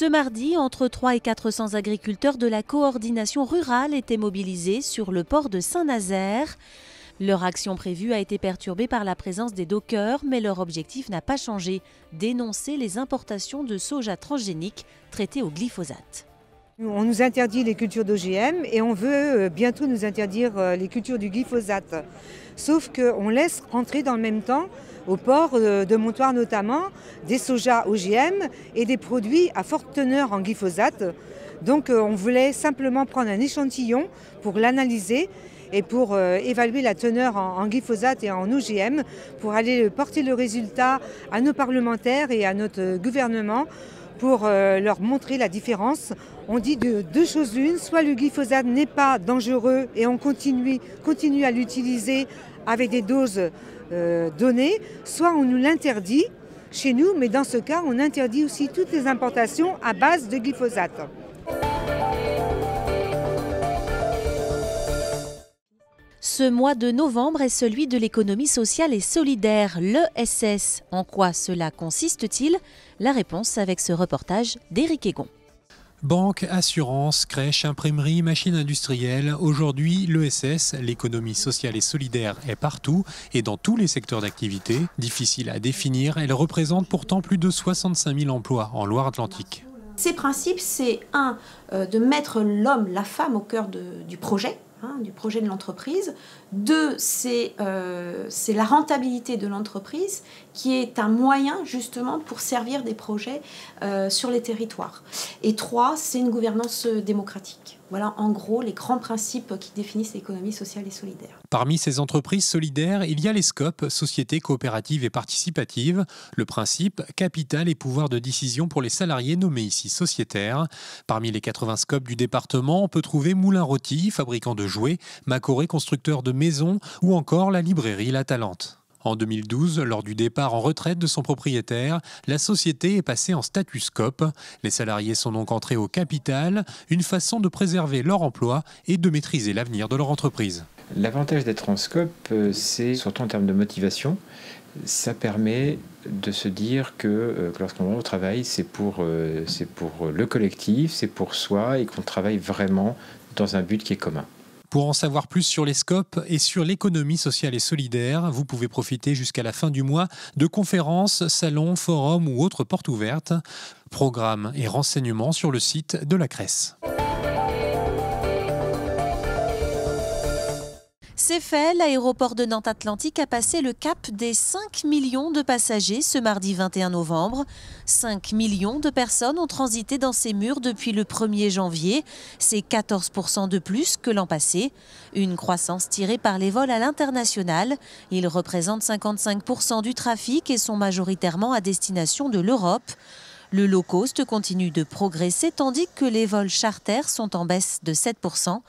Ce mardi, entre 300 et 400 agriculteurs de la coordination rurale étaient mobilisés sur le port de Saint-Nazaire. Leur action prévue a été perturbée par la présence des dockers, mais leur objectif n'a pas changé, dénoncer les importations de soja transgénique traité au glyphosate. On nous interdit les cultures d'OGM et on veut bientôt nous interdire les cultures du glyphosate. Sauf qu'on laisse rentrer dans le même temps, au port de Montoire notamment, des sojas OGM et des produits à forte teneur en glyphosate. Donc on voulait simplement prendre un échantillon pour l'analyser et pour évaluer la teneur en glyphosate et en OGM, pour aller porter le résultat à nos parlementaires et à notre gouvernement pour leur montrer la différence. On dit de deux choses l'une, soit le glyphosate n'est pas dangereux et on continue à l'utiliser avec des doses données, soit on nous l'interdit chez nous, mais dans ce cas, on interdit aussi toutes les importations à base de glyphosate. Ce mois de novembre est celui de l'économie sociale et solidaire, l'ESS. En quoi cela consiste-t-il? La réponse avec ce reportage d'Éric Egon. Banque, assurance, crèche, imprimerie, machines industrielles. Aujourd'hui, l'ESS, l'économie sociale et solidaire, est partout et dans tous les secteurs d'activité. Difficile à définir, elle représente pourtant plus de 65 000 emplois en Loire-Atlantique. Ces principes, c'est de mettre l'homme, la femme au cœur du projet de l'entreprise. 2, c'est la rentabilité de l'entreprise qui est un moyen justement pour servir des projets sur les territoires. Et 3, c'est une gouvernance démocratique. Voilà en gros les grands principes qui définissent l'économie sociale et solidaire. Parmi ces entreprises solidaires, il y a les SCOP, sociétés coopératives et participatives. Le principe, capital et pouvoir de décision pour les salariés nommés ici sociétaires. Parmi les 80 SCOP du département, on peut trouver Moulin Rôti, fabricant de jouets, Macoré, constructeur de maisons, ou encore la librairie La Talente. En 2012, lors du départ en retraite de son propriétaire, la société est passée en statut SCOP. Les salariés sont donc entrés au capital, une façon de préserver leur emploi et de maîtriser l'avenir de leur entreprise. L'avantage d'être en SCOP, c'est surtout en termes de motivation. Ça permet de se dire que lorsqu'on va au travail, c'est pour le collectif, c'est pour soi et qu'on travaille vraiment dans un but qui est commun. Pour en savoir plus sur les SCOP et sur l'économie sociale et solidaire, vous pouvez profiter jusqu'à la fin du mois de conférences, salons, forums ou autres portes ouvertes. Programmes et renseignements sur le site de la CRES. C'est fait, l'aéroport de Nantes Atlantique a passé le cap des 5 millions de passagers ce mardi 21 novembre. 5 millions de personnes ont transité dans ces murs depuis le 1er janvier. C'est 14% de plus que l'an passé. Une croissance tirée par les vols à l'international. Ils représentent 55% du trafic et sont majoritairement à destination de l'Europe. Le low cost continue de progresser tandis que les vols charters sont en baisse de 7%.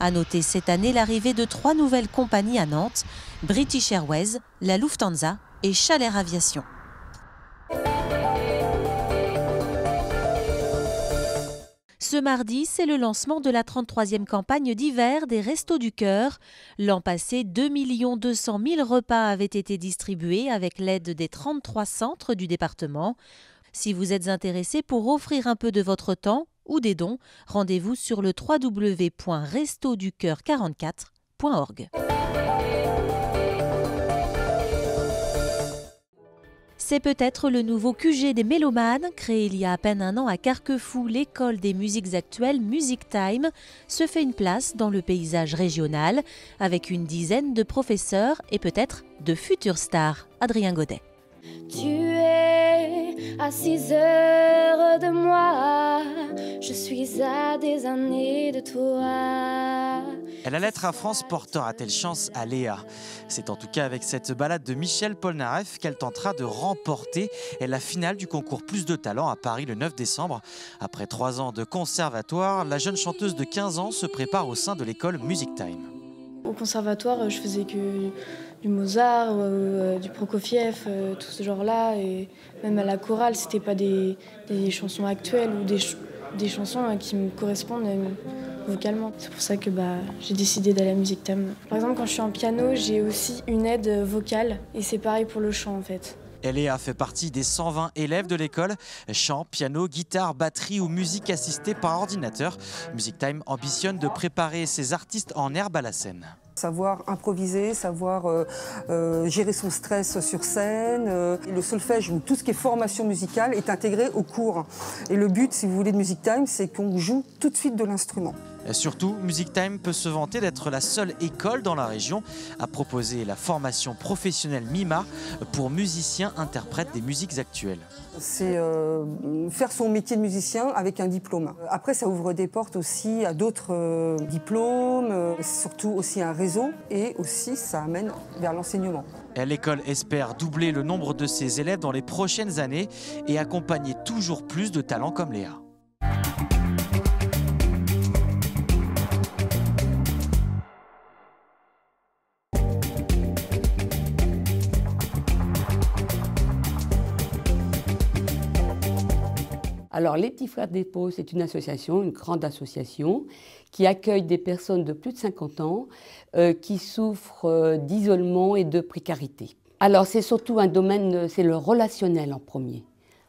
À noter cette année l'arrivée de 3 nouvelles compagnies à Nantes, British Airways, la Lufthansa et Chalair Aviation. Ce mardi, c'est le lancement de la 33e campagne d'hiver des Restos du Cœur. L'an passé, 2 200 000 repas avaient été distribués avec l'aide des 33 centres du département. Si vous êtes intéressé pour offrir un peu de votre temps ou des dons, rendez-vous sur le www.restoducoeur44.org. C'est peut-être le nouveau QG des mélomanes, créé il y a à peine un an à Carquefou. L'école des musiques actuelles Music Time se fait une place dans le paysage régional avec une dizaine de professeurs et peut-être de futures stars. Adrien Godet. Tu es à 6 heures de moi, je suis à des années de toi. La lettre à France portera-t-elle chance à Léa? C'est en tout cas avec cette balade de Michel Polnareff qu'elle tentera de remporter la finale du concours Plus de talent à Paris le 9 décembre. Après 3 ans de conservatoire, la jeune chanteuse de 15 ans se prépare au sein de l'école Music Time. Au conservatoire, je faisais que du Mozart, du Prokofiev, tout ce genre-là. Et même à la chorale, c'était pas des chansons actuelles ou des chansons qui me correspondent vocalement. C'est pour ça que j'ai décidé d'aller à Music Time. Par exemple, quand je suis en piano, j'ai aussi une aide vocale. Et c'est pareil pour le chant, en fait. Léa fait partie des 120 élèves de l'école. Chant, piano, guitare, batterie ou musique assistée par ordinateur. Music Time ambitionne de préparer ces artistes en herbe à la scène. Savoir improviser, savoir gérer son stress sur scène. Le solfège ou tout ce qui est formation musicale est intégré au cours. Et le but, si vous voulez, de Music Time, c'est qu'on joue tout de suite de l'instrument. Et surtout, Music Time peut se vanter d'être la seule école dans la région à proposer la formation professionnelle MIMA pour musiciens interprètes des musiques actuelles. C'est faire son métier de musicien avec un diplôme. Après, ça ouvre des portes aussi à d'autres diplômes, surtout aussi un réseau, et aussi ça amène vers l'enseignement. L'école espère doubler le nombre de ses élèves dans les prochaines années et accompagner toujours plus de talents comme Léa. Alors, les Petits Frères des Pau, c'est une association, une grande association, qui accueille des personnes de plus de 50 ans qui souffrent d'isolement et de précarité. Alors, c'est surtout un domaine, c'est le relationnel en premier.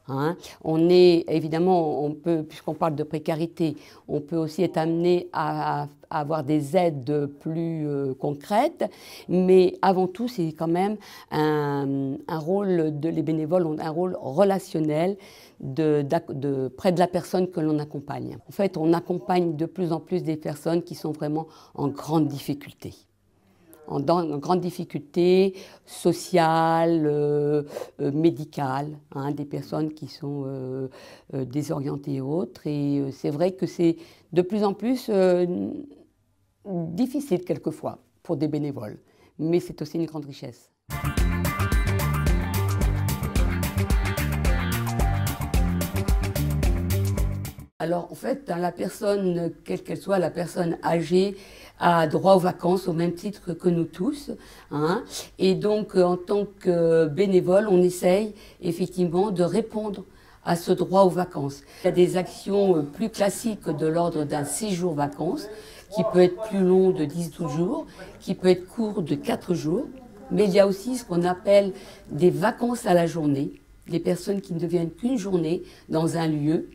Hein. On est, évidemment, on peut, puisqu'on parle de précarité, on peut aussi être amené à avoir des aides plus concrètes, mais avant tout, c'est quand même un rôle, les bénévoles ont un rôle relationnel près de la personne que l'on accompagne. En fait, on accompagne de plus en plus des personnes qui sont vraiment en grande difficulté. En grande difficulté sociale, médicale, hein, des personnes qui sont désorientées et autres. Et c'est vrai que c'est de plus en plus difficile quelquefois pour des bénévoles, mais c'est aussi une grande richesse. Alors en fait, la personne, quelle qu'elle soit, la personne âgée, a droit aux vacances au même titre que nous tous. Hein. Et donc, en tant que bénévole, on essaye effectivement de répondre à ce droit aux vacances. Il y a des actions plus classiques de l'ordre d'un séjour vacances, qui peut être plus long de 10-12 jours, qui peut être court de 4 jours. Mais il y a aussi ce qu'on appelle des vacances à la journée, des personnes qui ne deviennent qu'une journée dans un lieu.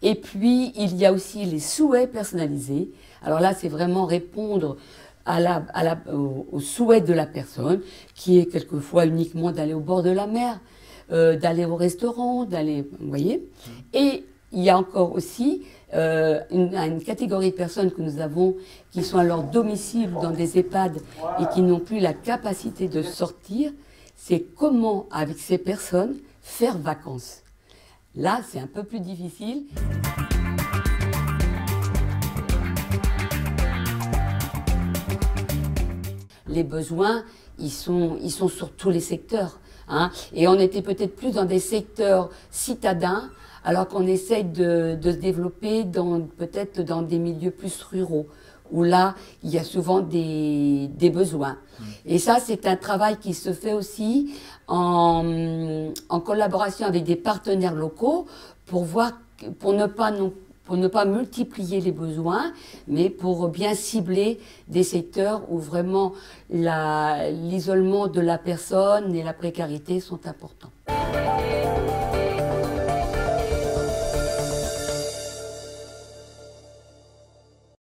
Et puis, il y a aussi les souhaits personnalisés. Alors là, c'est vraiment répondre au souhait de la personne, qui est quelquefois uniquement d'aller au bord de la mer, d'aller au restaurant, vous voyez. Et il y a encore aussi une catégorie de personnes que nous avons qui sont à leur domicile dans des EHPAD et qui n'ont plus la capacité de sortir. C'est comment, avec ces personnes, faire vacances. Là, c'est un peu plus difficile. Les besoins, ils sont sur tous les secteurs. Hein, et on était peut-être plus dans des secteurs citadins, alors qu'on essaye de se développer peut-être dans des milieux plus ruraux, où là, il y a souvent des besoins. Et ça, c'est un travail qui se fait aussi en collaboration avec des partenaires locaux pour ne pas multiplier les besoins, mais pour bien cibler des secteurs où vraiment l'isolement de la personne et la précarité sont importants.